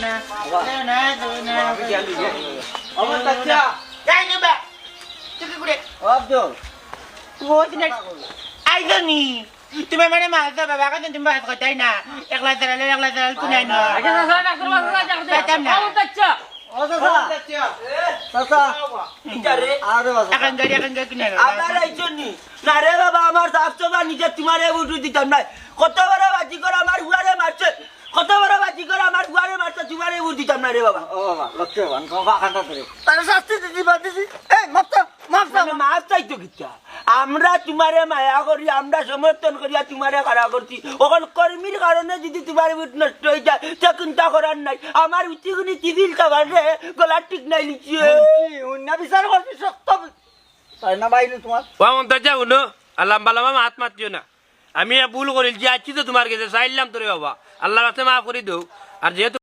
না দেও না আমি জানি আমার বাচ্চা যাই না তুই করে আব্দুল ও দিন আইজনি তুমি মানে মাছ দাও বাবা কাছে তুমি মাছ খাই না একলা দাঁড়াল কুনাই না আচ্ছা চাচা ডাক্তার বাবু পেতাম না ও চাচা চাচা ইটারে আরে বাবা এখন গাড়ি কিনে আবার আইছনি না রে বাবা আমার সাফসবা নিজে তোমারে উঠু দিতাম না কত বড় বাজি করে আমার হুয়ারে মারছে কত বড় বাজি করে আমার হুয়ারে মারছে তোমারে উঠু দিতাম না রে বাবা ও বাবা লক্ষ্যবান কমা খান্তা করে তার শাস্তি দিদি বাদিছি এই মাফ মাফ চাইতো কিটা আমরা তোমারে মায়া করি আমরা সমর্থন করিয়া তোমারে খাড়া করছি ওখান কর্মীর কারণে যদি তোমার উঠ নষ্ট হয়ে যায় তা চিন্তা করার নাই আমার উচিগুনি চিবিল খাবার রে গলা ঠিক নাই লিখিয়ে অন্য বিচার করবি সত্য তাই না বাইরে তোমার ও মন্তর যাও নো লম্বা লম্বা হাত মাতিও না আমি ভুল করি যে আছি তো তোমার কাছে চাইলাম তোরে বাবা আল্লাহর কাছে মাফ করে দেও আর যেহেতু